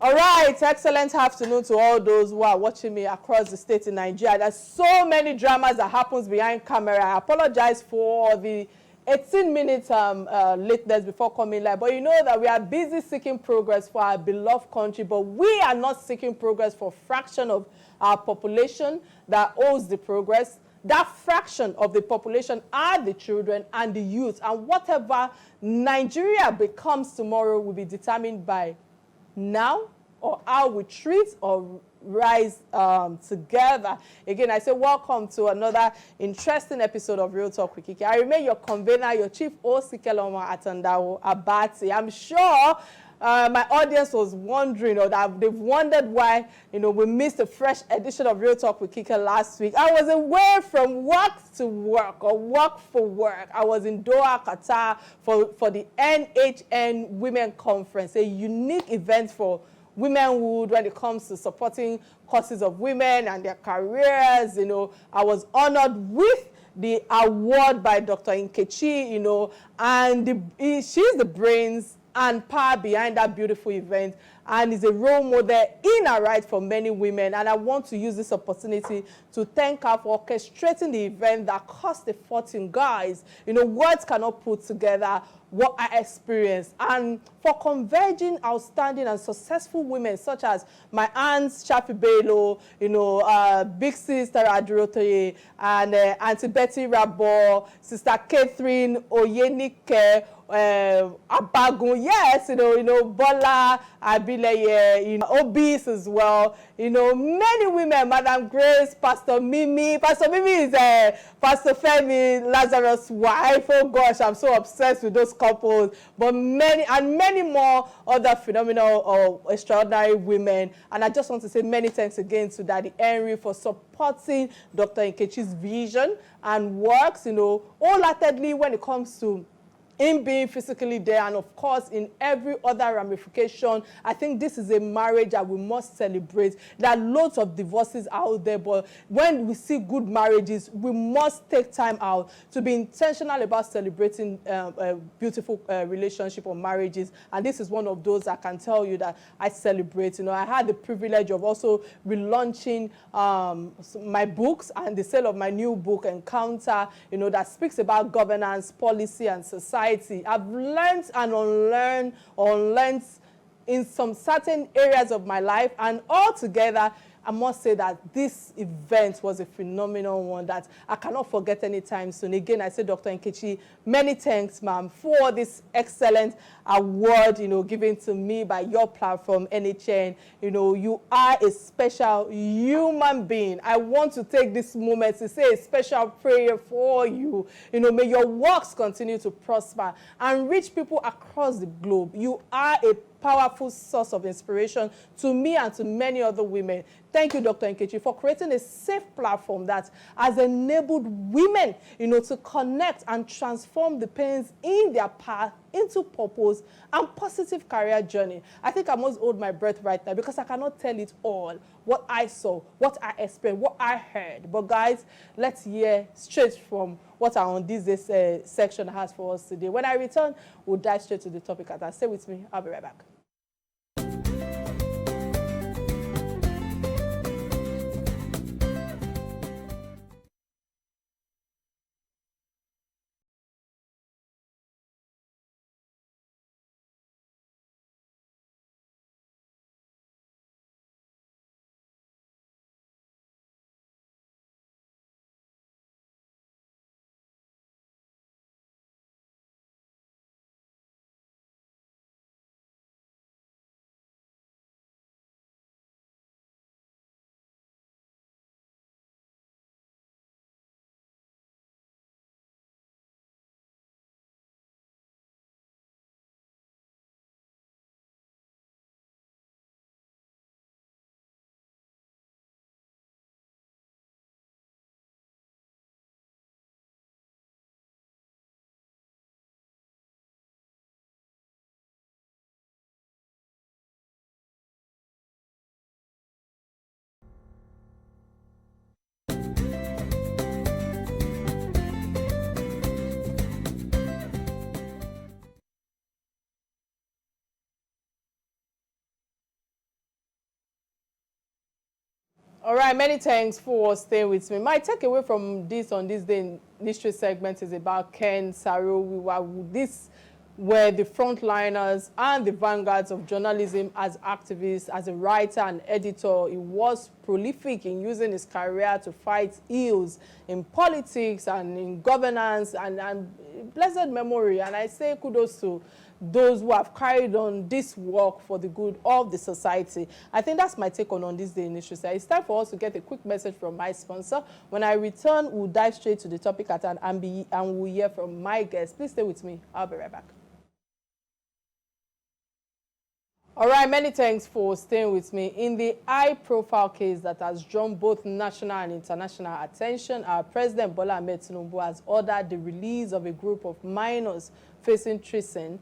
All right, excellent afternoon to all those who are watching me across the state in Nigeria. There's so many dramas that happens behind camera. I apologize for the 18 minutes lateness before coming live, but you know that we are busy seeking progress for our beloved country, but we are not seeking progress for a fraction of our population that owes the progress. That fraction of the population are the children and the youth, and whatever Nigeria becomes tomorrow will be determined by now or how we treat or rise together. Again, I say welcome to another interesting episode of Real Talk with Kike. I remain your convener, your chief host, Atanda-Owo. I'm sure my audience was wondering, or that they've wondered why, we missed a fresh edition of Real Talk with Kike last week. I was away from work to work, or work for work. I was in Doha, Qatar for the NHN Women Conference, a unique event for womenhood when it comes to supporting causes of women and their careers. I was honored with the award by Dr. Kike, and she's the brains and power behind that beautiful event, and is a role model in her right for many women. And I want to use this opportunity to thank her for orchestrating the event that cost a fortune. Guys, words cannot put together what I experienced, and for converging outstanding and successful women such as my aunt Shafi Bello, Big Sister Adrotoye, and Auntie Betty Rabo, Sister Catherine Oyenike, Abagun, yes, Bola Abileye, Obis as well, many women, Madam Grace, Pastor Mimi. Pastor Mimi is Pastor Femi Lazarus' wife. Oh gosh, I'm so obsessed with those couples, but many more other phenomenal or extraordinary women. And I just want to say many thanks again to Daddy Henry for supporting Dr. Nkechi's vision and works, wholeheartedly when it comes to in being physically there, and of course in every other ramification. I think this is a marriage that we must celebrate. There are loads of divorces out there, but when we see good marriages, we must take time out to be intentional about celebrating a beautiful relationship or marriages. And this is one of those I can tell you that I celebrate. I had the privilege of also relaunching my books and the sale of my new book, Encounter, that speaks about governance, policy, and society. I've learned and unlearned in some certain areas of my life, and altogether, I must say that this event was a phenomenal one that I cannot forget anytime soon. Again, I say, Dr. Nkechi, many thanks, ma'am, for this excellent award, given to me by your platform, NHN. You are a special human being. I want to take this moment to say a special prayer for you. May your works continue to prosper and reach people across the globe. You are a powerful source of inspiration to me and to many other women. Thank you, Dr. Nkechi, for creating a safe platform that has enabled women, to connect and transform the pains in their path into purpose and positive career journey. I think I must hold my breath right now because I cannot tell it all, what I saw, what I experienced, what I heard. But guys, let's hear straight from what our on this section has for us today. When I return, we'll dive straight to the topic. As I stay with me, I'll be right back. All right, many thanks for staying with me. My takeaway from this on this day in history segment is about Ken Saro-Wiwa. This were the frontliners and the vanguards of journalism as activists, as a writer and editor. He was prolific in using his career to fight ills in politics and in governance and blessed memory. And I say kudos to those who have carried on this work for the good of the society. I think that's my take on this day in history. So it's time for us to get a quick message from my sponsor. When I return, we'll dive straight to the topic at hand and we'll hear from my guest. Please stay with me. I'll be right back. All right, many thanks for staying with me. In the high-profile case that has drawn both national and international attention, our President Bola Ahmed Tinubu has ordered the release of a group of minors facing treason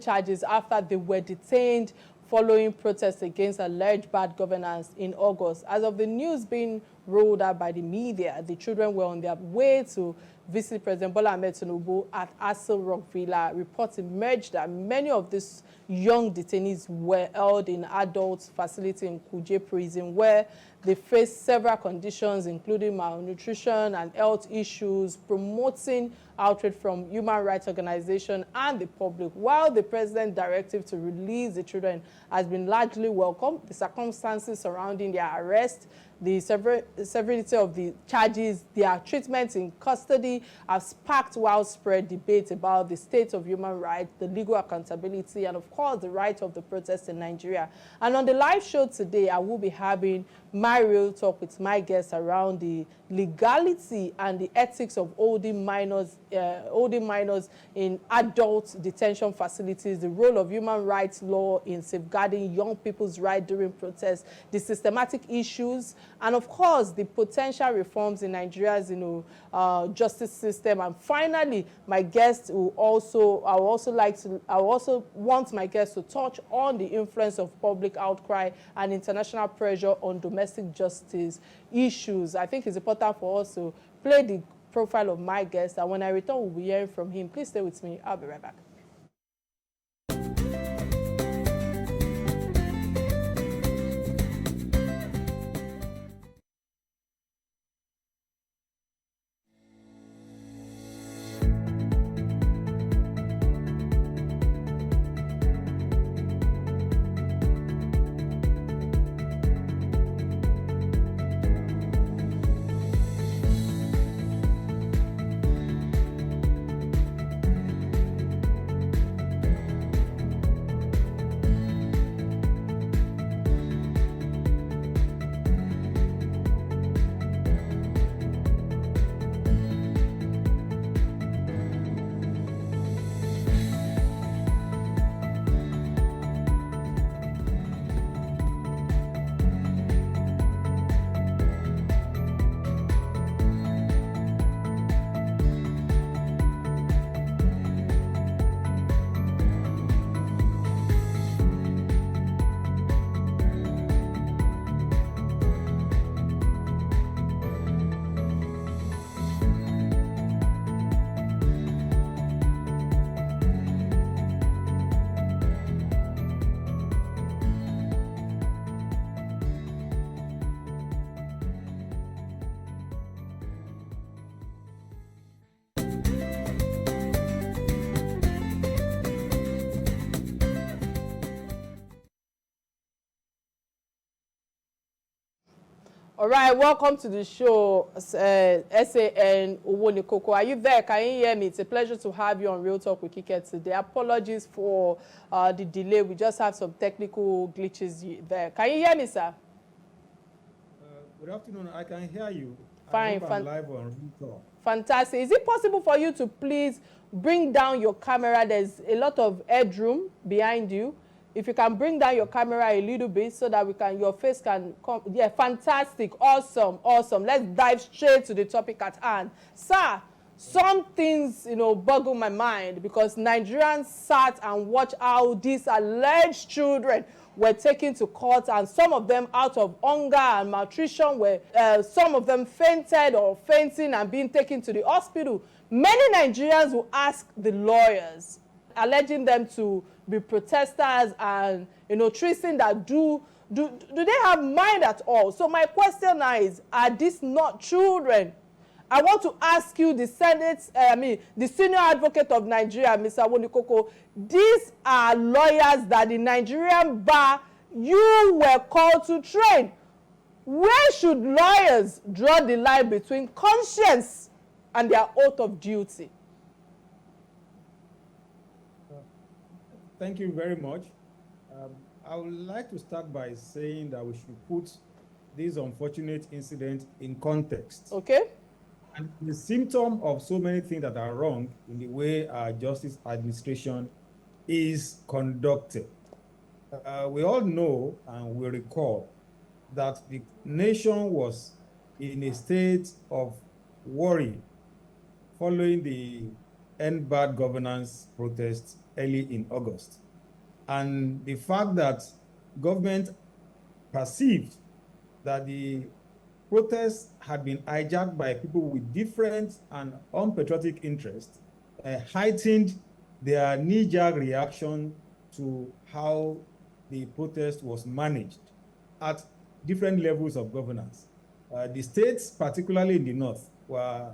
charges after they were detained following protests against alleged bad governance in August. As of the news being rolled out by the media, the children were on their way to visit President Bola Ahmed Tinubu at Aso Rock Villa. Reports emerged that many of these young detainees were held in adult facility in Kuje prison, where they faced several conditions, including malnutrition and health issues, promoting outrage from human rights organizations and the public. While the president's directive to release the children has been largely welcomed, the circumstances surrounding their arrest, the severity of the charges, their treatment in custody have sparked widespread debate about the state of human rights, the legal accountability, and of course the right of the protest in Nigeria. And on the live show today, I will be having my real talk with my guests around the legality and the ethics of holding minors in adult detention facilities, the role of human rights law in safeguarding young people's rights during protests, the systematic issues, and of course the potential reforms in Nigeria's justice system. And finally, my guest will also want my guest to touch on the influence of public outcry and international pressure on domestic justice issues. I think it's important for us to play the profile of my guest, and when I return, we'll be hearing from him. Please stay with me. I'll be right back. All right, welcome to the show, Atanda-Owo. Are you there? Can you hear me? It's a pleasure to have you on Real Talk with Kike today. Apologies for the delay. We just have some technical glitches there. Can you hear me, sir? Good afternoon. I can hear you. Fine. I'm live on Real Talk. Fantastic. Is it possible for you to please bring down your camera? There's a lot of headroom behind you. If you can bring down your camera a little bit so that your face can come. Yeah, fantastic. Awesome. Let's dive straight to the topic at hand. Sir, some things, boggle my mind because Nigerians sat and watched how these alleged children were taken to court, and some of them out of hunger and malnutrition some of them fainted or fainting and being taken to the hospital. Many Nigerians will ask the lawyers, alleging them to be protesters and treason that do Do they have mind at all? So my question now is, are these not children? I want to ask you, the the senior advocate of Nigeria, Mr. Wonikoko, these are lawyers that the Nigerian bar you were called to train. Where should lawyers draw the line between conscience and their oath of duty? Thank you very much. I would like to start by saying that we should put this unfortunate incident in context. Okay. And the symptom of so many things that are wrong in the way our justice administration is conducted. We all know and we recall that the nation was in a state of worry following the End Bad Governance protests early in August. And the fact that government perceived that the protests had been hijacked by people with different and unpatriotic interests heightened their knee-jerk reaction to how the protest was managed at different levels of governance. The states, particularly in the north, were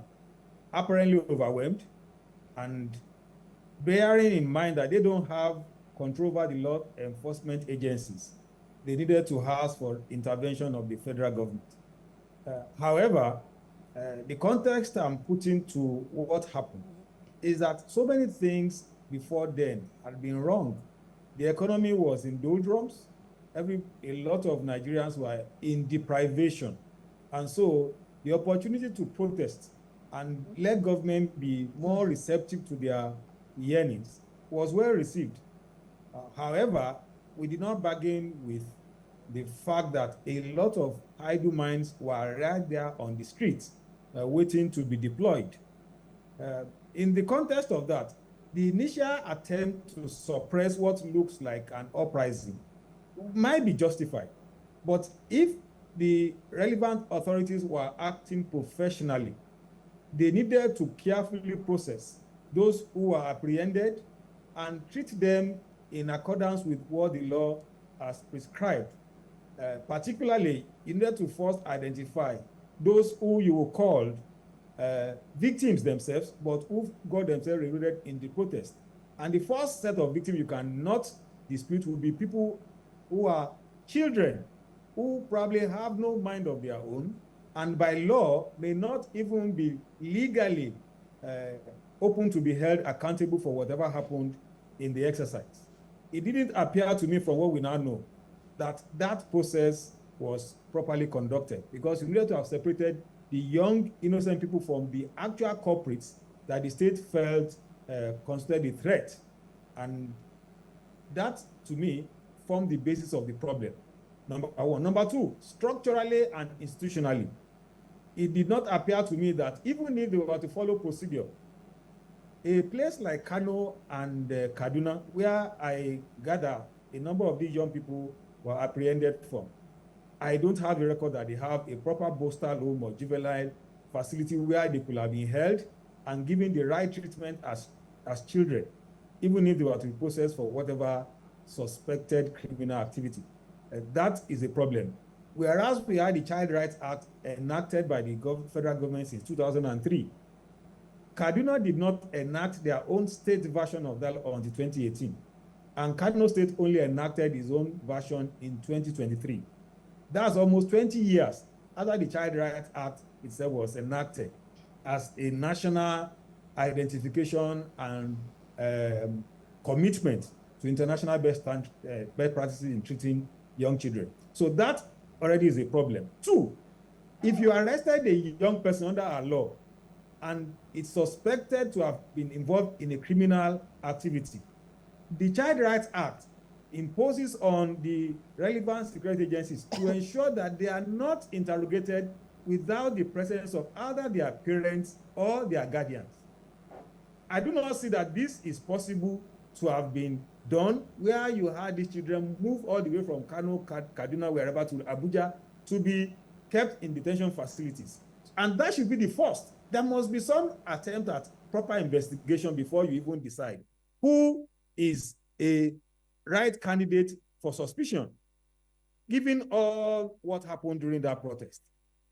apparently overwhelmed, and bearing in mind that they don't have control over the law enforcement agencies, they needed to ask for intervention of the federal government. However, the context I'm putting to what happened is that so many things before then had been wrong. The economy was in doldrums. A lot of Nigerians were in deprivation. And so the opportunity to protest and let government be more receptive to their yearnings was well received. However, we did not bargain with the fact that a lot of idle minds were right there on the streets waiting to be deployed. In the context of that, the initial attempt to suppress what looks like an uprising might be justified. But if the relevant authorities were acting professionally, they needed to carefully process those who were apprehended and treat them in accordance with what the law has prescribed. Particularly, you needed to first identify those who you called victims themselves, but who got themselves recruited in the protest. And the first set of victims you cannot dispute will be people who are children, who probably have no mind of their own, and by law may not even be legally open to be held accountable for whatever happened in the exercise. It didn't appear to me, from what we now know, that that process was properly conducted, because you needed to have separated the young, innocent people from the actual culprits that the state felt considered a threat. And that, to me, formed the basis of the problem, number one. Number two, structurally and institutionally, it did not appear to me that even if they were to follow procedure, a place like Kano and Kaduna, where I gather a number of these young people were apprehended from, I don't have a record that they have a proper postal home or juvenile facility where they could have been held and given the right treatment as children, even if they were to be processed for whatever suspected criminal activity. That is a problem. Whereas we had the Child Rights Act enacted by the federal government since 2003, Kaduna did not enact their own state version of that until 2018. And Kaduna State only enacted its own version in 2023. That's almost 20 years after the Child Rights Act itself was enacted as a national identification and commitment to international best practices in treating young children. So that already is a problem. Two, if you arrested a young person under our law and it's suspected to have been involved in a criminal activity, the Child Rights Act imposes on the relevant security agencies to ensure that they are not interrogated without the presence of either their parents or their guardians. I do not see that this is possible to have been done where you had these children move all the way from Kano, Kaduna, wherever, to Abuja to be kept in detention facilities. And that should be the first. There must be some attempt at proper investigation before you even decide who is a right candidate for suspicion. given all what happened during that protest.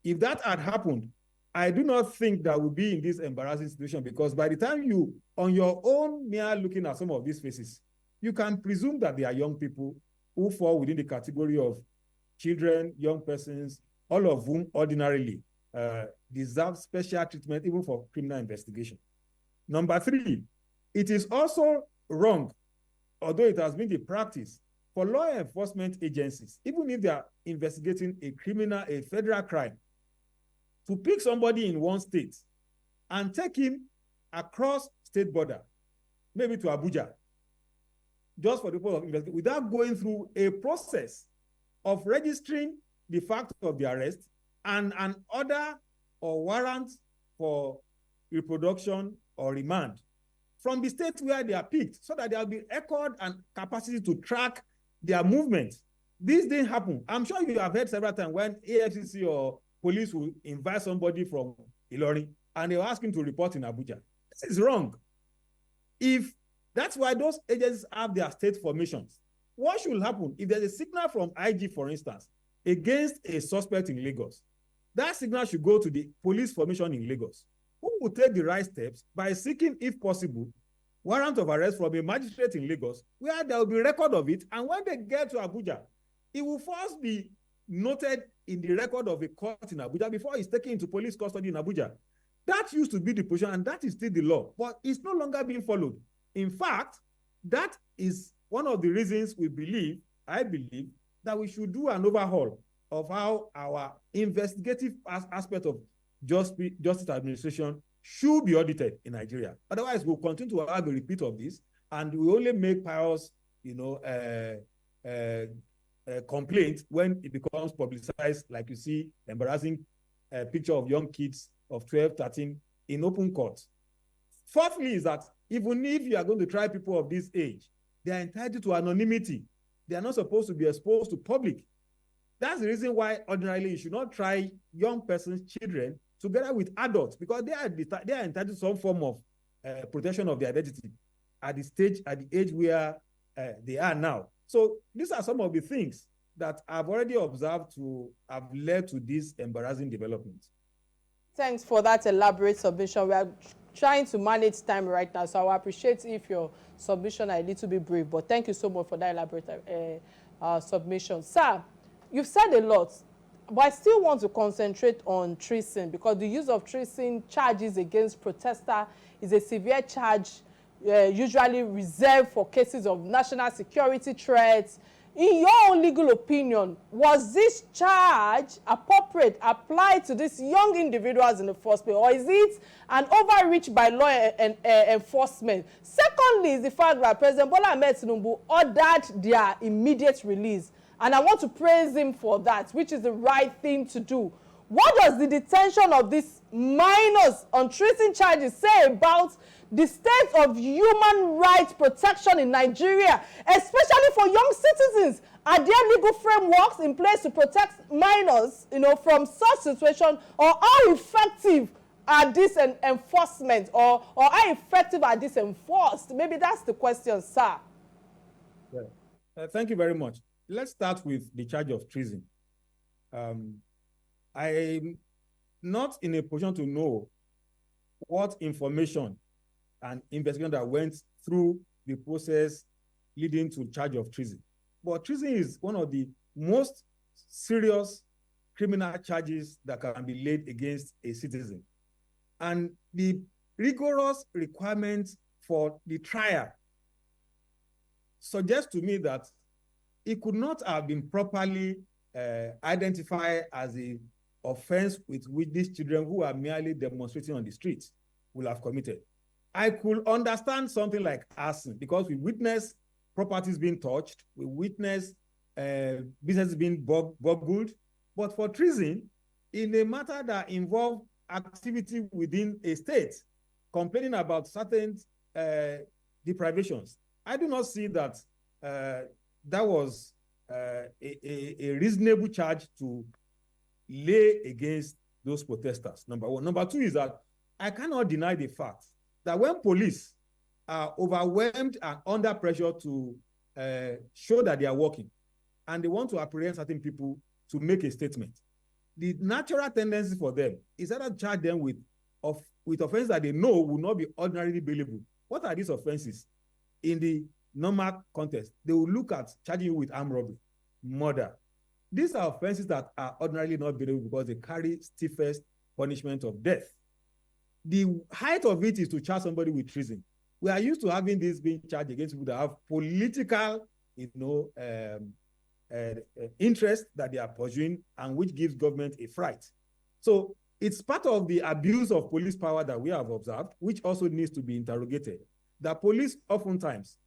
If that had happened, I do not think that we'll be in this embarrassing situation, because by the time you, on your own, mere looking at some of these faces, you can presume that they are young people who fall within the category of children, young persons, all of whom ordinarily deserve special treatment even for criminal investigation. Number three, it is also wrong, although it has been the practice, for law enforcement agencies, even if they are investigating a federal crime, to pick somebody in one state and take him across state border, maybe to Abuja, just for the purpose of investigation, without going through a process of registering the fact of the arrest and an order or warrant for reproduction or remand from the state where they are picked, so that there will be record and capacity to track their movement. This didn't happen. I'm sure you have heard several times when AFCC or police will invite somebody from Ilorin and they will ask him to report in Abuja. This is wrong. If that's why those agencies have their state formations. What should happen if there's a signal from IG, for instance, against a suspect in Lagos? That signal should go to the police formation in Lagos, who will take the right steps by seeking, if possible, warrant of arrest from a magistrate in Lagos, where there will be record of it, and when they get to Abuja, it will first be noted in the record of a court in Abuja before it's taken into police custody in Abuja. That used to be the position, and that is still the law, but it's no longer being followed. In fact, that is one of the reasons I believe, that we should do an overhaul of how our investigative aspect of justice administration should be audited in Nigeria. Otherwise, we'll continue to have a repeat of this, and we only make pious, complaint when it becomes publicized, like you see, embarrassing picture of young kids of 12, 13 in open court. Fourthly is that even if you are going to try people of this age, they are entitled to anonymity. They are not supposed to be exposed to public. That's the reason why ordinarily you should not try young persons, children, together with adults, because they are entitled to some form of protection of their identity at the age where they are now. So these are some of the things that I've already observed to have led to this embarrassing development. Thanks for that elaborate submission. We are trying to manage time right now, so I appreciate if your submission are a little bit brief, but thank you so much for that elaborate submission. Sir, you've said a lot, but I still want to concentrate on treason, because the use of treason charges against protester is a severe charge, usually reserved for cases of national security threats. In your own legal opinion, was this charge appropriate applied to these young individuals in the first place, or is it an overreach by law enforcement? Secondly, is the fact that President Bola Ahmed Tinubu ordered their immediate release, and I want to praise him for that, which is the right thing to do. What does the detention of these minors on treason charges say about the state of human rights protection in Nigeria, especially for young citizens? Are there legal frameworks in place to protect minors, from such situation, or how effective are these enforcement, or how effective are these enforced? Maybe that's the question, sir. Yeah. Thank you very much. Let's start with the charge of treason. I'm not in a position to know what information and investigation that went through the process leading to charge of treason. But treason is one of the most serious criminal charges that can be laid against a citizen. And the rigorous requirements for the trial suggests to me that it could not have been properly identified as an offense with which these children who are merely demonstrating on the streets will have committed. I could understand something like arson, because we witness properties being touched, we witness businesses being burgled. But for treason, in a matter that involves activity within a state, complaining about certain deprivations, I do not see that that was a reasonable charge to lay against those protesters, number one. Number two is that I cannot deny the fact that when police are overwhelmed and under pressure to show that they are working, and they want to apprehend certain people to make a statement, the natural tendency for them is either charge them with offenses that they know will not be ordinarily bailable. What are these offenses? In the normal context, they will look at charging you with armed robbery, murder. These are offenses that are ordinarily not bailable because they carry stiffest punishment of death. The height of it is to charge somebody with treason. We are used to having this being charged against people that have political, interest that they are pursuing, and which gives government a fright. So it's part of the abuse of police power that we have observed, which also needs to be interrogated. The police oftentimes,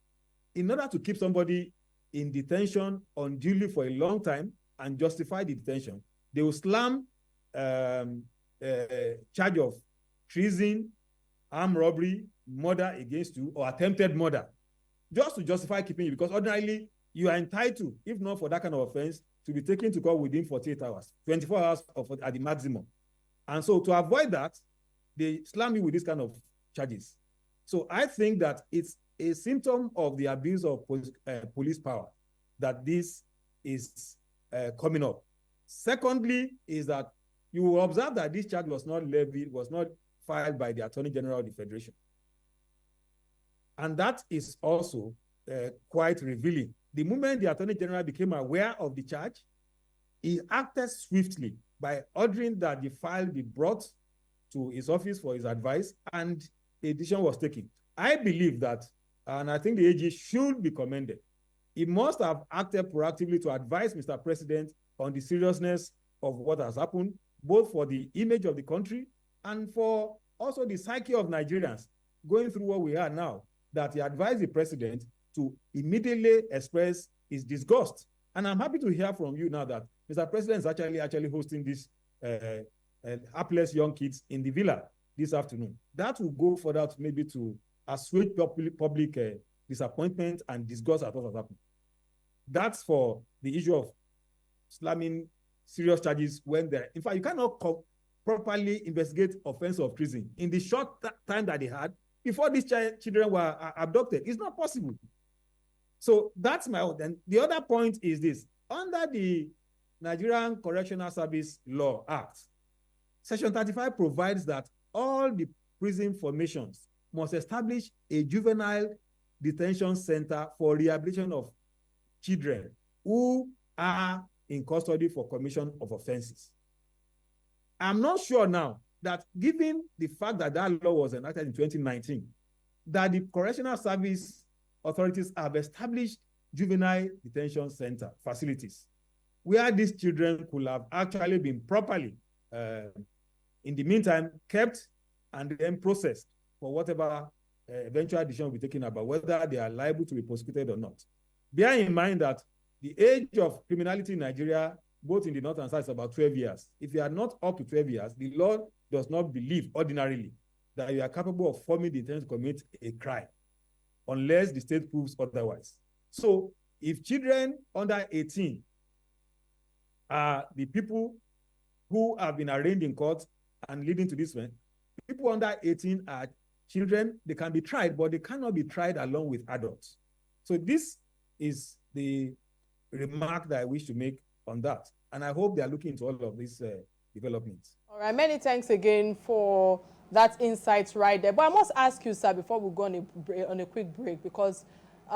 in order to keep somebody in detention unduly for a long time and justify the detention, they will slam charge of treason, armed robbery, murder against you, or attempted murder, just to justify keeping you, because ordinarily you are entitled, if not for that kind of offense, to be taken to court within 48 hours, 24 hours at the maximum. And so to avoid that, they slam you with this kind of charges. So I think that it's a symptom of the abuse of police power that this is coming up. Secondly, is that you will observe that this charge was not levied, was not filed by the Attorney General of the Federation. And that is also quite revealing. The moment the Attorney General became aware of the charge, he acted swiftly by ordering that the file be brought to his office for his advice, and a decision was taken. I believe that, and I think the AG should be commended, he must have acted proactively to advise Mr. President on the seriousness of what has happened, both for the image of the country and for also the psyche of Nigerians going through what we are now, that he advised the president to immediately express his disgust. And I'm happy to hear from you now that Mr. President is actually hosting these hapless young kids in the villa this afternoon. That will go further to maybe to assuage public disappointment and disgust at what has happened. That's for the issue of slamming serious charges when there. In fact, you cannot properly investigate offense of treason in the short time that they had before these children were abducted. It's not possible. So that's my own. And the other point is this: under the Nigerian Correctional Service Law Act, Section 35 provides that all the prison formations must establish a juvenile detention center for rehabilitation of children who are in custody for commission of offenses. I'm not sure now that, given the fact that that law was enacted in 2019, that the Correctional Service authorities have established juvenile detention center facilities where these children could have actually been properly, in the meantime, kept and then processed for whatever eventual decision will be taken about whether they are liable to be prosecuted or not. Bear in mind that the age of criminality in Nigeria, both in the north and south, is about 12 years. If you are not up to 12 years, the law does not believe ordinarily that you are capable of forming the intent to commit a crime unless the state proves otherwise. So if children under 18 are the people who have been arraigned in court and leading to this one, people under 18 are children, they can be tried, but they cannot be tried along with adults. So this is the remark that I wish to make on that. And I hope they are looking into all of these developments. All right, many thanks again for that insight right there. But I must ask you, sir, before we go on a quick break, because, Sir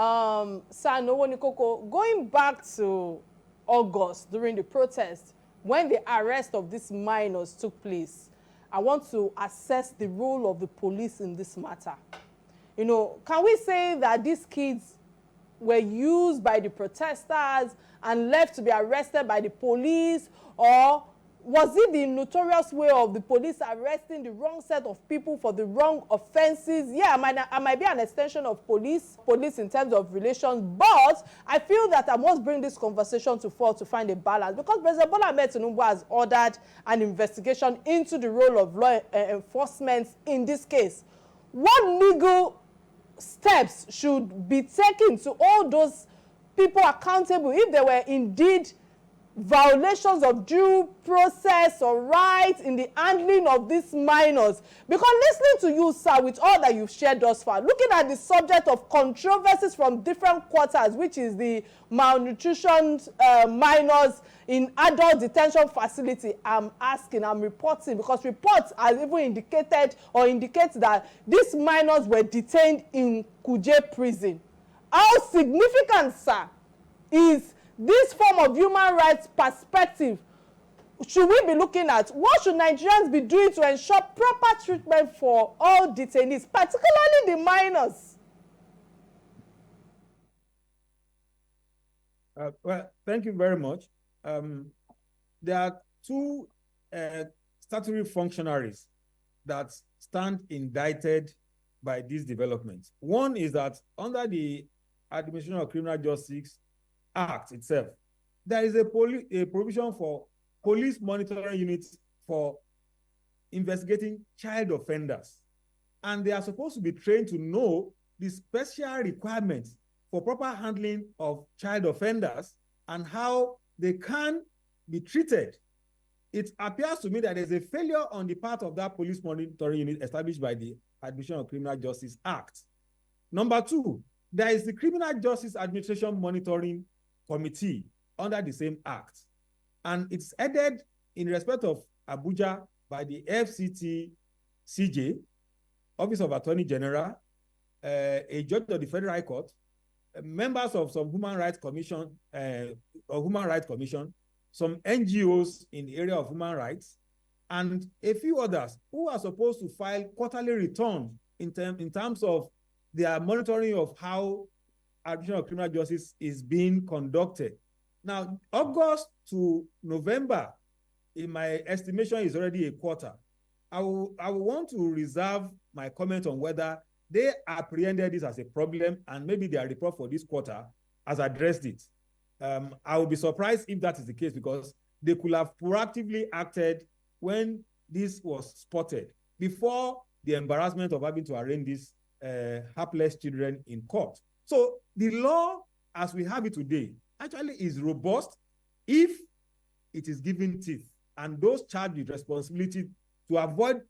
Nowonikoko, going back to August during the protest, when the arrest of these minors took place, I want to assess the role of the police in this matter. You know, can we say that these kids were used by the protesters and left to be arrested by the police, or was it the notorious way of the police arresting the wrong set of people for the wrong offenses? Yeah, I might be an extension of police in terms of relations, but I feel that I must bring this conversation to fore to find a balance, because President Bola Ahmed Tinubu has ordered an investigation into the role of law enforcement in this case. What legal steps should be taken to hold those people accountable if they were indeed violations of due process or rights in the handling of these minors? Because listening to you, sir, with all that you've shared thus far, looking at the subject of controversies from different quarters, which is the malnutrition minors in adult detention facility, I'm reporting, because reports have even indicated or indicate that these minors were detained in Kuje prison. How significant, sir, is this form of human rights perspective should we be looking at? What should Nigerians be doing to ensure proper treatment for all detainees, particularly the minors? Well, thank you very much. There are two statutory functionaries that stand indicted by these developments. One is that under the Administration of Criminal Justice Act itself, there is a provision for police monitoring units for investigating child offenders. And they are supposed to be trained to know the special requirements for proper handling of child offenders and how they can be treated. It appears to me that there's a failure on the part of that police monitoring unit established by the Administration of Criminal Justice Act. Number two, there is the Criminal Justice Administration Monitoring Committee under the same act. And it's headed in respect of Abuja by the FCT CJ, Office of Attorney General, a judge of the Federal High Court, members of some Human Rights Commission, some NGOs in the area of human rights, and a few others who are supposed to file quarterly returns in terms of their monitoring of how Administration of Criminal Justice is being conducted. Now, August to November, in my estimation, is already a quarter. I will want to reserve my comment on whether they apprehended this as a problem and maybe their report for this quarter has addressed it. I will be surprised if that is the case, because they could have proactively acted when this was spotted before the embarrassment of having to arraign these hapless children in court. So the law as we have it today actually is robust if it is given teeth, and those charged with responsibility to avoid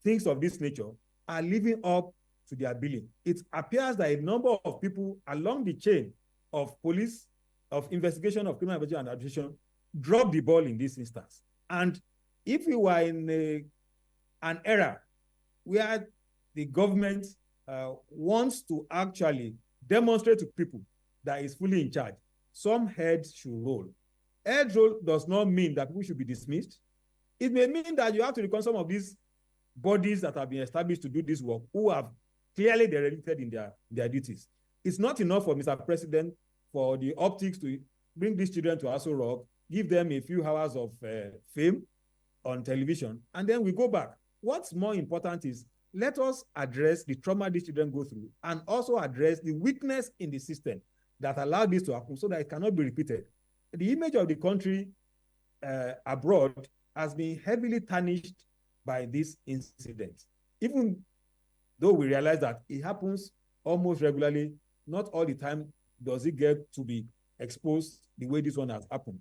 things of this nature are living up to their billing. It appears that a number of people along the chain of police, of investigation of criminal investigation and administration, dropped the ball in this instance. And if we were in an era where the government wants to actually demonstrate to people that is fully in charge, some heads should roll. Head roll does not mean that people should be dismissed. It may mean that you have to recall some of these bodies that have been established to do this work, who have clearly derelicated in their duties. It's not enough for Mr. President for the optics to bring these children to Aso Rock, give them a few hours of fame on television, and then we go back. What's more important is, let us address the trauma these children go through and also address the weakness in the system that allowed this to happen so that it cannot be repeated. The image of the country abroad has been heavily tarnished by this incident. Even though we realize that it happens almost regularly, not all the time does it get to be exposed the way this one has happened.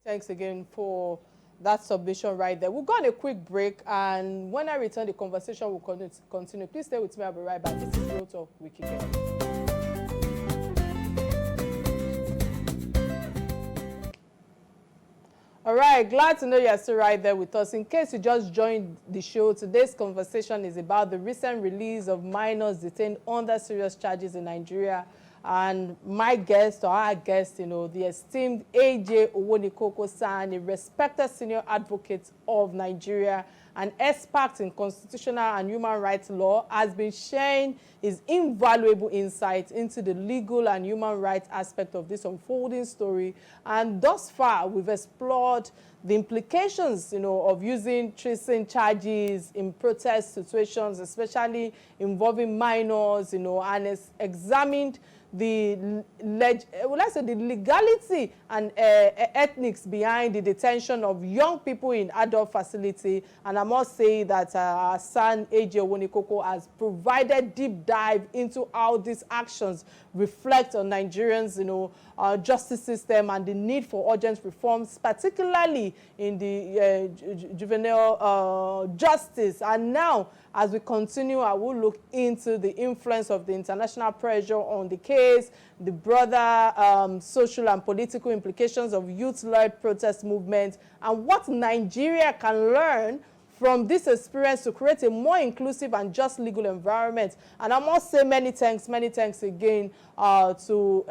Thanks again for that submission right there. We'll go on a quick break, and when I return, the conversation will continue. Please stay with me. I'll be right back. This is Real Talk with Kike. All right, glad to know you're still right there with us. In case you just joined the show, today's conversation is about the recent release of minors detained under serious charges in Nigeria. And my guest, or our guest, the esteemed A.J. Owonikoko-san, a respected senior advocate of Nigeria, an expert in constitutional and human rights law, has been sharing his invaluable insights into the legal and human rights aspect of this unfolding story. And thus far, we've explored the implications, of using tracing charges in protest situations, especially involving minors, and examined the legality and ethics behind the detention of young people in adult facility. And must say that our son Atanda-Owo has provided deep dive into how these actions reflect on Nigerians, justice system and the need for urgent reforms, particularly in the juvenile justice. And now, as we continue, I will look into the influence of the international pressure on the case, the broader social and political implications of youth-led protest movement, and what Nigeria can learn from this experience to create a more inclusive and just legal environment. And I must say many thanks again to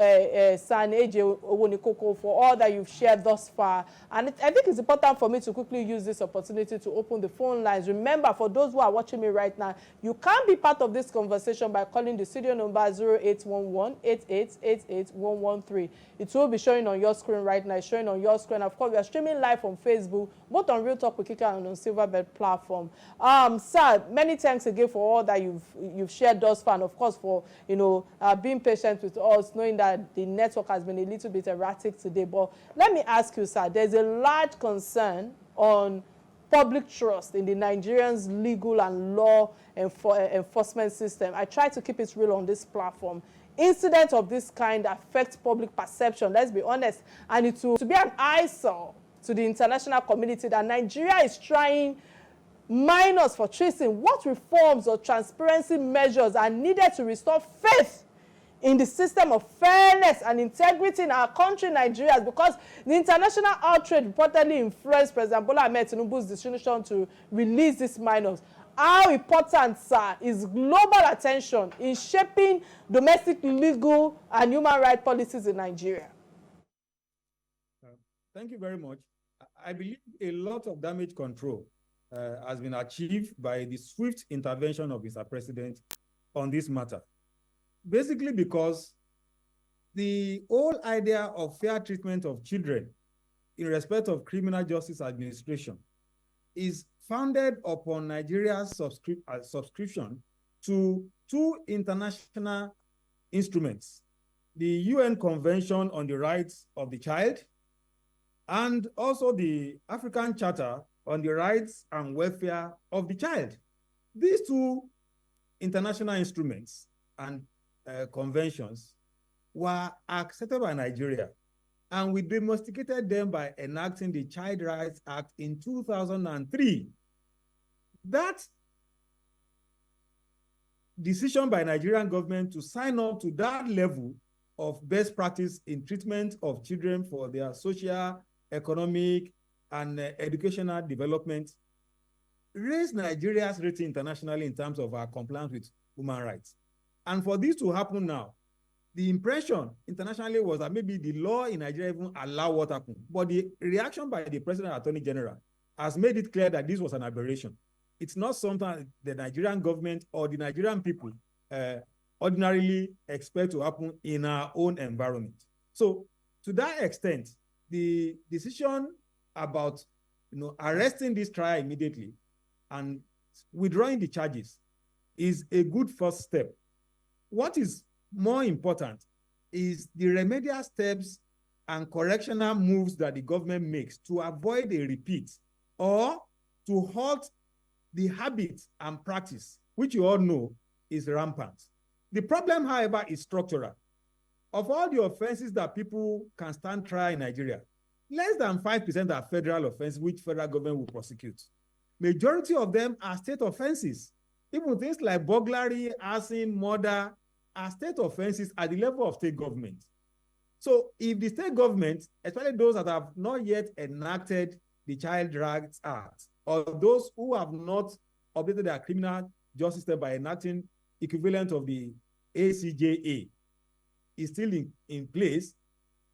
San Atanda-Owo for all that you've shared thus far. And I think it's important for me to quickly use this opportunity to open the phone lines. Remember, for those who are watching me right now, you can be part of this conversation by calling the studio number 0811-8888-113. It will be showing on your screen right now. It's showing on your screen. Of course, we are streaming live on Facebook, both on Real Talk with Kike and on Silverbird platform. Sir, many thanks again for all that you've shared thus far, and of course for being patient with us, knowing that the network has been a little bit erratic today. But let me ask you, sir, there's a large concern on public trust in the Nigerians legal and law enforcement system. I try to keep it real on this platform. Incidents of this kind affect public perception, let's be honest, and it will be an eyesore to the international community that Nigeria is trying minors for tracing. What reforms or transparency measures are needed to restore faith in the system of fairness and integrity in our country, Nigeria? Because the international outrage reportedly influenced President Bola Ahmed Tinubu's decision to release these minors. How important, sir, is global attention in shaping domestic legal and human rights policies in Nigeria? Thank you very much. I believe a lot of damage control has been achieved by the swift intervention of Mr. President on this matter. Basically because the whole idea of fair treatment of children in respect of criminal justice administration is founded upon Nigeria's subscription to two international instruments, the UN Convention on the Rights of the Child and also the African Charter on the Rights and Welfare of the Child. These two international instruments and conventions were accepted by Nigeria, and we domesticated them by enacting the Child Rights Act in 2003. That decision by Nigerian government to sign up to that level of best practice in treatment of children for their social, economic, and educational development raised Nigeria's rating internationally in terms of our compliance with human rights. And for this to happen now, the impression internationally was that maybe the law in Nigeria even allow what happened. But the reaction by the President and Attorney General has made it clear that this was an aberration. It's not something the Nigerian government or the Nigerian people ordinarily expect to happen in our own environment. So to that extent, the decision about arresting this trial immediately and withdrawing the charges is a good first step. What is more important is the remedial steps and correctional moves that the government makes to avoid a repeat or to halt the habit and practice, which you all know is rampant. The problem, however, is structural. Of all the offenses that people can stand trial in Nigeria, less than 5% are federal offenses which federal government will prosecute. Majority of them are state offenses. Even things like burglary, arson, murder are state offenses at the level of state government. So if the state government, especially those that have not yet enacted the Child Rights Act, or those who have not updated their criminal justice system by enacting equivalent of the ACJA, is still in place,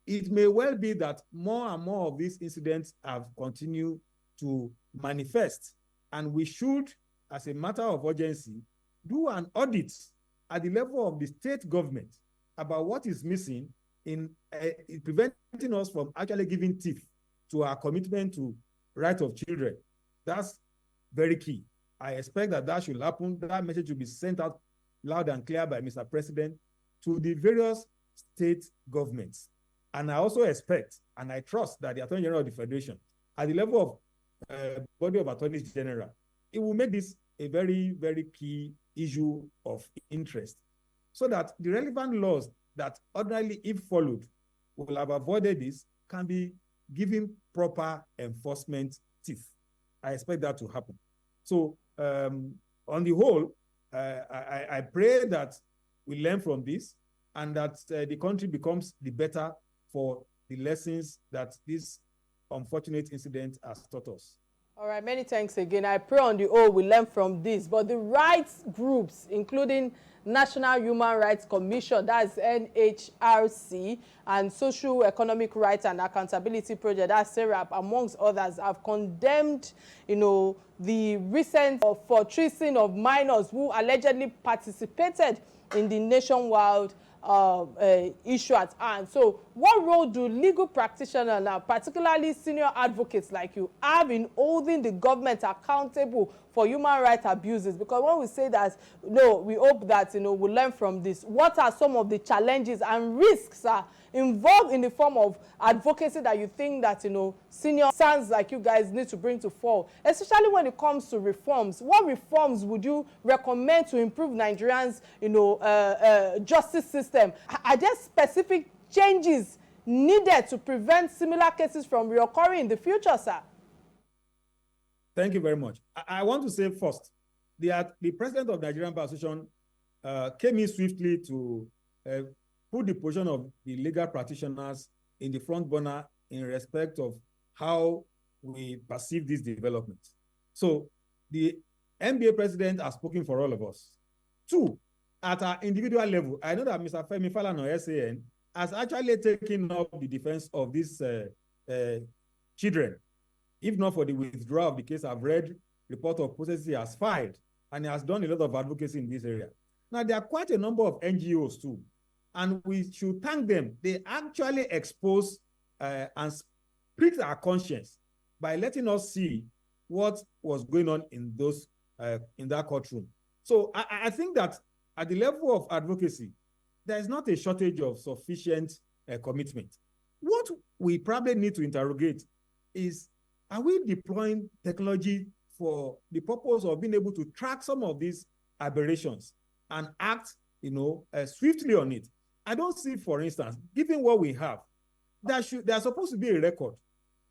it may well be that more and more of these incidents have continued to manifest. And we should, as a matter of urgency, do an audit at the level of the state government about what is missing in preventing us from actually giving teeth to our commitment to rights of children. That's very key. I expect that should happen. That message will be sent out loud and clear by Mr. President to the various state governments. And I also expect, and I trust that the Attorney General of the Federation, at the level of body of attorneys general, it will make this a very, very key issue of interest, so that the relevant laws that ordinarily, if followed, will have avoided this, can be given proper enforcement teeth. I expect that to happen. So on the whole, I pray that we learn from this, and that the country becomes the better for the lessons that this unfortunate incident has taught us. All right, many thanks again. I pray on the whole we learn from this. But the rights groups, including National Human Rights Commission, that's NHRC, and Social Economic Rights and Accountability Project, that's SERAP, amongst others, have condemned, the recent for-treason of minors who allegedly participated in the nationwide issue at hand. So what role do legal practitioners now, particularly senior advocates like you, have in holding the government accountable for human rights abuses? Because when we say that, no, we hope that we'll learn from this, what are some of the challenges and risks involved in the form of advocacy that you think that senior sons like you guys need to bring to fore, especially when it comes to reforms? What reforms would you recommend to improve Nigerians justice system? Are there specific changes needed to prevent similar cases from reoccurring in the future, sir? Thank you very much. I want to say first, the president of Nigerian Bar Association came in swiftly to put the position of the legal practitioners in the front burner in respect of how we perceive this development. So the NBA president has spoken for all of us. Two, at our individual level, I know that Mr. Femi Falana, SAN, has actually taken up the defense of these children. If not for the withdrawal of the case, I've read report of processes he has filed, and he has done a lot of advocacy in this area. Now, there are quite a number of NGOs too, and we should thank them. They actually expose and prick our conscience by letting us see what was going on in those in that courtroom. So I think that at the level of advocacy, there is not a shortage of sufficient commitment. What we probably need to interrogate is, are we deploying technology for the purpose of being able to track some of these aberrations and act, swiftly on it? I don't see, for instance, given what we have, there's supposed to be a record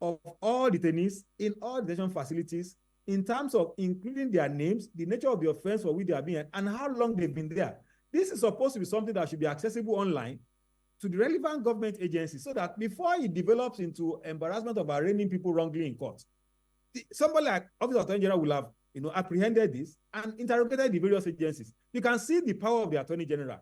of all detainees in all detention facilities in terms of including their names, the nature of the offense for which they are being, and how long they've been there. This is supposed to be something that should be accessible online to the relevant government agencies, so that before it develops into embarrassment of arraigning people wrongly in court, somebody like Office of Attorney General will have apprehended this and interrogated the various agencies. You can see the power of the Attorney General.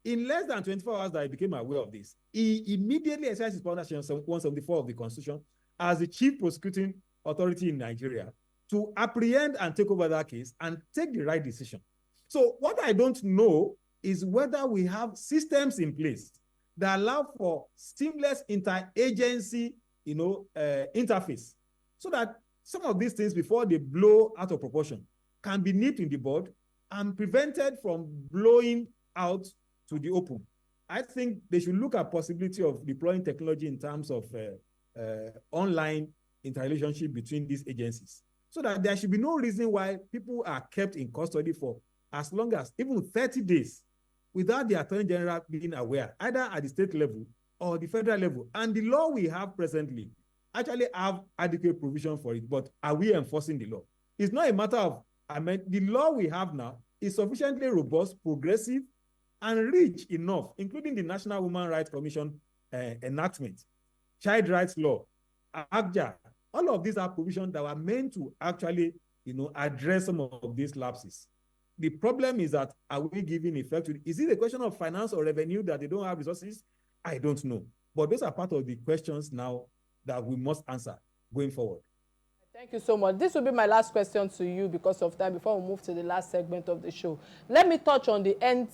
In less than 24 hours that I became aware of this, he immediately exercised his power under Section 174 of the Constitution as the chief prosecuting authority in Nigeria to apprehend and take over that case and take the right decision. So what I don't know is whether we have systems in place that allow for seamless interagency, interface, so that some of these things, before they blow out of proportion, can be nipped in the bud and prevented from blowing out to the open. I think they should look at possibility of deploying technology in terms of online interrelationship between these agencies, so that there should be no reason why people are kept in custody for as long as even 30 days without the Attorney General being aware, either at the state level or the federal level. And the law we have presently actually have adequate provision for it, but are we enforcing the law? It's not a matter of, the law we have now is sufficiently robust, progressive, and rich enough, including the National Human Rights Commission enactment, child rights law, ACJA. All of these are provisions that were meant to actually, address some of these lapses. The problem is that, are we giving effect to it? Is it a question of finance or revenue that they don't have resources? I don't know. But those are part of the questions now that we must answer going forward. Thank you so much. This will be my last question to you because of time, before we move to the last segment of the show. Let me touch on the End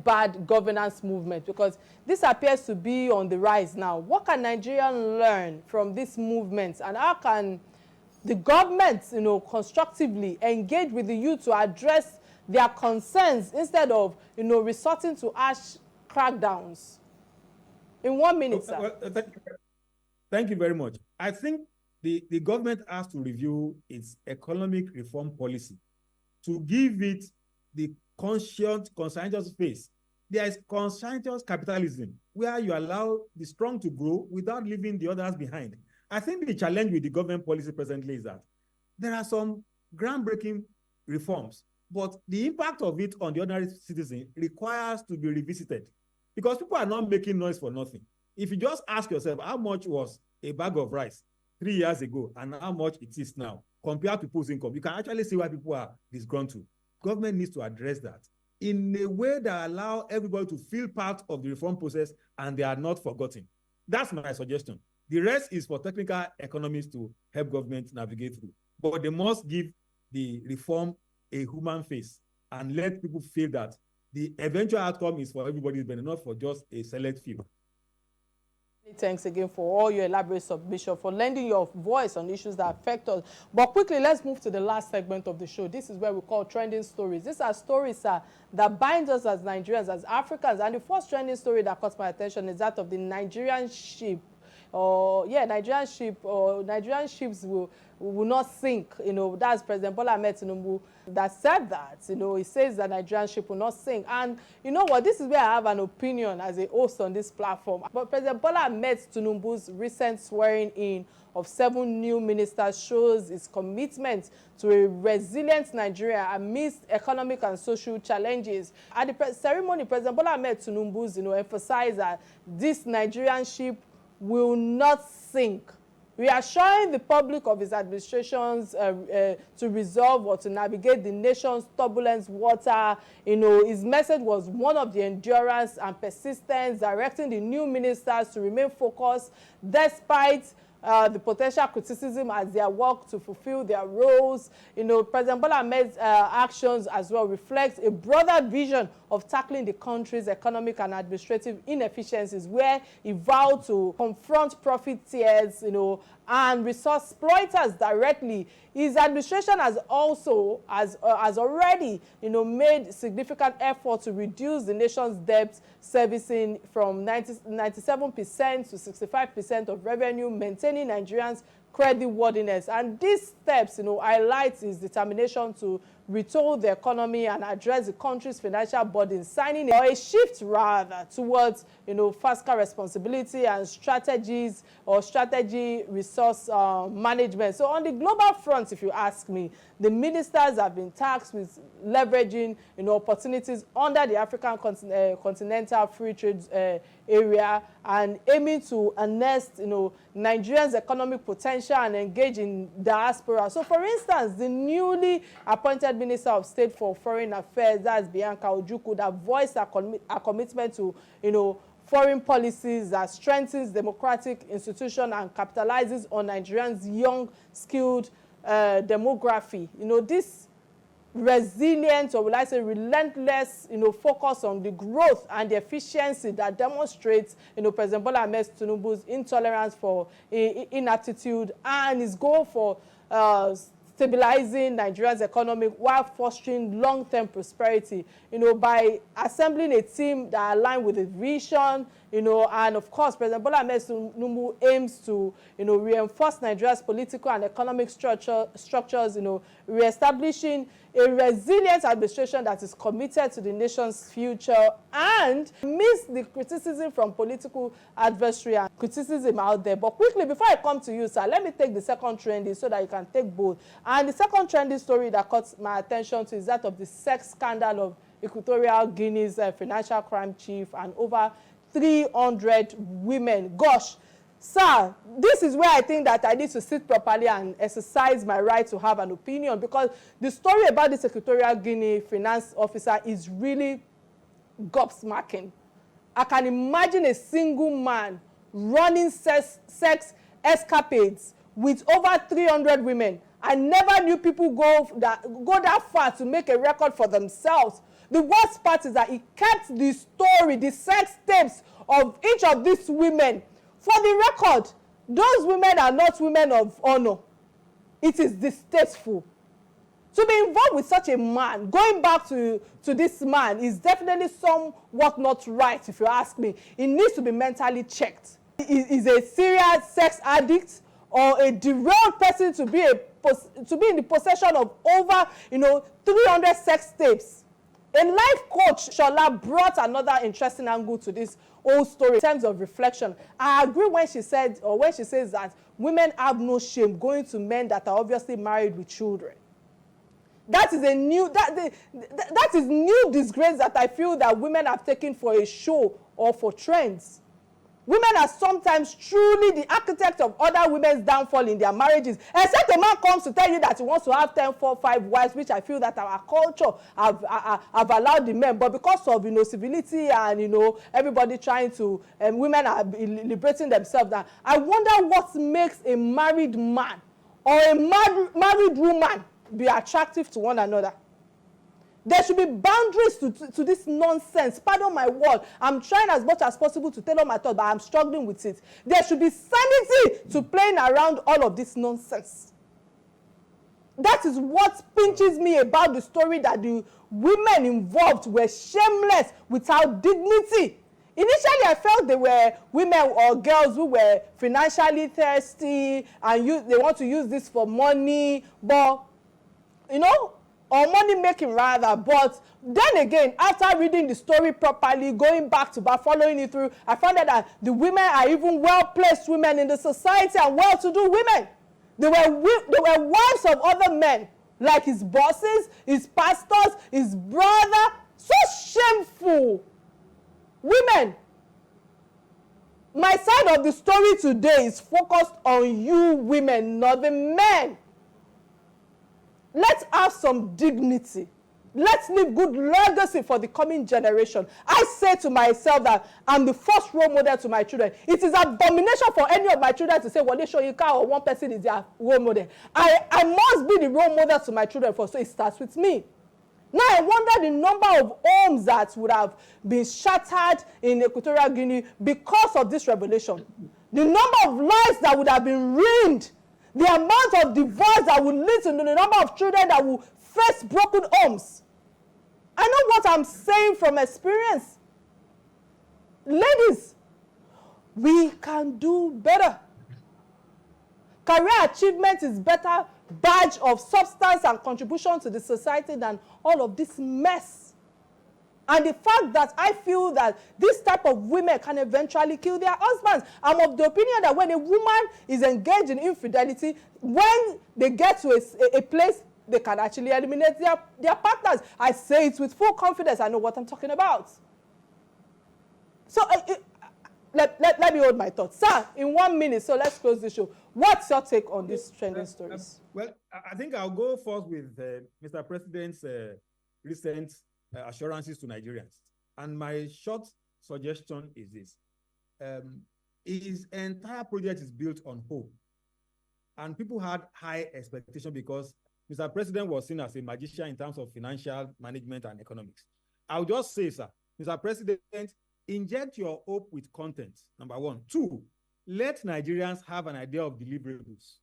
Bad Governance movement, because this appears to be on the rise now. What can Nigerians learn from this movement, and how can the government, constructively engage with the youth to address their concerns instead of, resorting to harsh crackdowns? In 1 minute, sir. Thank you very much. I think the government has to review its economic reform policy to give it the conscientious face. There is conscientious capitalism where you allow the strong to grow without leaving the others behind. I think the challenge with the government policy presently is that there are some groundbreaking reforms, but the impact of it on the ordinary citizen requires to be revisited because people are not making noise for nothing. If you just ask yourself how much was a bag of rice 3 years ago and how much it is now compared to people's income, you can actually see why people are disgruntled. Government needs to address that in a way that allow everybody to feel part of the reform process and they are not forgotten. That's my suggestion. The rest is for technical economists to help government navigate through. But they must give the reform a human face and let people feel that the eventual outcome is for everybody's benefit, not for just a select few. Thanks again for all your elaborate submission, for lending your voice on issues that affect us. But quickly, let's move to the last segment of the show. This is where we call trending stories. These are stories that bind us as Nigerians, as Africans. And the first trending story that caught my attention is that of the Nigerian ship. Nigerian ships will not sink. That's President Bola Ahmed Tinubu that said that. He says that Nigerian ship will not sink. And you know what? This is where I have an opinion as a host on this platform. But President Bola Ahmed Tinubu's recent swearing in of 7 new ministers shows his commitment to a resilient Nigeria amidst economic and social challenges. At the ceremony, President Bola Ahmed Tinubu emphasized that this Nigerian ship will not sink, reassuring the public of his administrations to resolve or to navigate the nation's turbulent water. His message was one of the endurance and persistence, directing the new ministers to remain focused despite the potential criticism as they work to fulfill their roles. President Bola Ahmed's actions as well reflect a broader vision of tackling the country's economic and administrative inefficiencies, where he vowed to confront profiteers, and resource exploiters directly. His administration has also has already made significant effort to reduce the nation's debt servicing from 97% to 65% of revenue, maintaining Nigerians' creditworthiness. And these steps highlight his determination to retool the economy and address the country's financial burden, signing a shift rather towards fiscal responsibility and strategy resource management. So on the global front, if you ask me, the ministers have been tasked with leveraging opportunities under the African continental free trade area and aiming to harness Nigeria's economic potential and engage in diaspora. So for instance, the newly appointed Minister of State for Foreign Affairs, that's Bianca Ojukwu, that voiced her commitment to foreign policies that strengthens democratic institutions and capitalizes on Nigerians' young, skilled demography. This resilient, or will I say relentless, focus on the growth and the efficiency that demonstrates, President Bola Ahmed Tinubu's intolerance for inaptitude and his goal for stabilizing Nigeria's economy while fostering long-term prosperity, by assembling a team that align with the vision, and of course, President Bola Ahmed Tinubu aims to, reinforce Nigeria's political and economic structures, reestablishing a resilient administration that is committed to the nation's future and amidst the criticism from political adversary and criticism out there. But quickly, before I come to you, sir, let me take the second trending so that you can take both. And the second trending story that caught my attention to is that of the sex scandal of Equatorial Guinea's financial crime chief and over 300 women. Gosh, sir, this is where I think that I need to sit properly and exercise my right to have an opinion, because the story about this Equatorial Guinea finance officer is really gobsmacking. I can imagine a single man running sex escapades with over 300 women. I never knew people go that far to make a record for themselves. The worst part is that he kept the story, the sex tapes of each of these women. For the record, those women are not women of honor. It is distasteful. To be involved with such a man, going back to this man, is definitely somewhat not right, if you ask me. He needs to be mentally checked. Is a serious sex addict, or a derailed person to be in the possession of over 300 sex tapes. A life coach, Shola, brought another interesting angle to this whole story in terms of reflection. I agree when she says that women have no shame going to men that are obviously married with children. That is a new that is new disgrace that I feel that women have taken for a show or for trends. Women are sometimes truly the architect of other women's downfall in their marriages. Except a man comes to tell you that he wants to have 10, 4, 5 wives, which I feel that our culture have allowed the men. But because of civility and everybody trying to, women are liberating themselves. Now, I wonder what makes a married man or a married woman be attractive to one another. There should be boundaries to this nonsense. Pardon my word. I'm trying as much as possible to tailor my thought, but I'm struggling with it. There should be sanity to playing around all of this nonsense. That is what pinches me about the story, that the women involved were shameless without dignity. Initially, I felt they were women or girls who were financially thirsty and they want to use this for money, but, or money making rather. But then again, after reading the story properly, going back to back, following it through, I found out that the women are even well-placed women in the society and well-to-do women. They were wives of other men, like his bosses, his pastors, his brother. So shameful. Women, my side of the story today is focused on you women, not the men. Let's have some dignity. Let's leave good legacy for the coming generation. I say to myself that I'm the first role model to my children. It is abomination for any of my children to say, well, they show you car or one person is their role model. I must be the role model to my children first, so it starts with me. Now I wonder the number of homes that would have been shattered in Equatorial Guinea because of this revelation. The number of lives that would have been ruined. The amount of divorce that would lead to the number of children that will face broken homes. I know what I'm saying from experience. Ladies, we can do better. Career achievement is better badge of substance and contribution to the society than all of this mess. And the fact that I feel that this type of women can eventually kill their husbands. I'm of the opinion that when a woman is engaged in infidelity, when they get to a place, they can actually eliminate their partners. I say it with full confidence. I know what I'm talking about. So let me hold my thoughts. Sir, in 1 minute, so let's close the show. What's your take on these trending stories? Well, I think I'll go first with Mr. President's recent assurances to Nigerians. And my short suggestion is this. His entire project is built on hope. And people had high expectation because Mr. President was seen as a magician in terms of financial management and economics. I'll just say, sir, Mr. President, inject your hope with content, number one. 2, let Nigerians have an idea of deliverables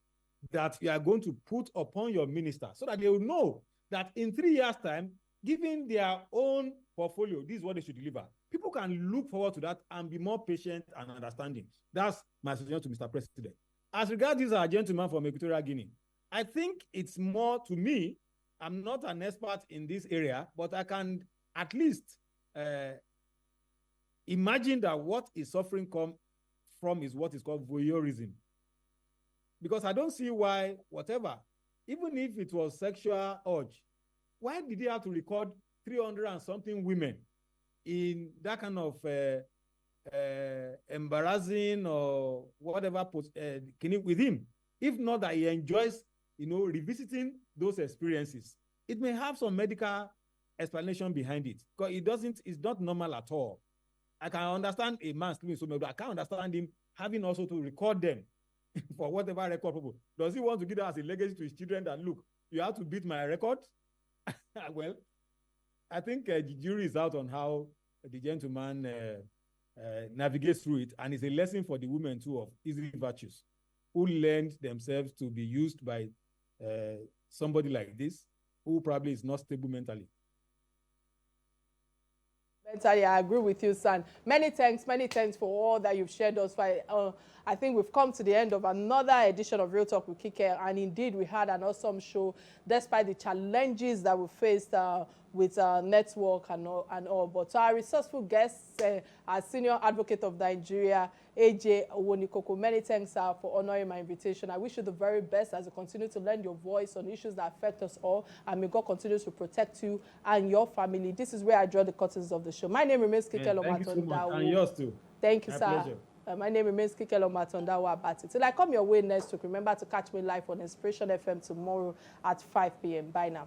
that you are going to put upon your minister so that they will know that in 3 years' time, given their own portfolio, this is what they should deliver. People can look forward to that and be more patient and understanding. That's my suggestion to Mr. President. As regards this gentleman from Equatorial Guinea, I think it's more, to me, I'm not an expert in this area, but I can at least imagine that what is suffering come from is what is called voyeurism. Because I don't see why, whatever, even if it was sexual urge, why did he have to record 300 and something women in that kind of embarrassing or whatever with him? If not that he enjoys, revisiting those experiences. It may have some medical explanation behind it, because it's not normal at all. I can understand a man sleeping so much, but I can't understand him having also to record them for whatever record purpose. Does he want to give that as a legacy to his children that, look, you have to beat my record? Well, I think the jury is out on how the gentleman navigates through it, and it's a lesson for the women too of easy virtues who lend themselves to be used by somebody like this, who probably is not stable mentally. Entirely, I agree with you, San. Many thanks for all that you've shared us. I think we've come to the end of another edition of Real Talk with Kike, and indeed we had an awesome show, despite the challenges that we faced with network and all. But to our resourceful guests, our senior advocate of Nigeria, AJ Owonikoko, many thanks for honoring my invitation. I wish you the very best as you continue to lend your voice on issues that affect us all, and may God continue to protect you and your family. This is where I draw the curtains of the show. My name remains Kike Atanda-Owo. Thank you so much, and yours too. Thank you, my sir. Pleasure. My name remains Kike Atanda-Owo. Till I come your way next week, remember to catch me live on Inspiration FM tomorrow at 5 p.m. Bye now.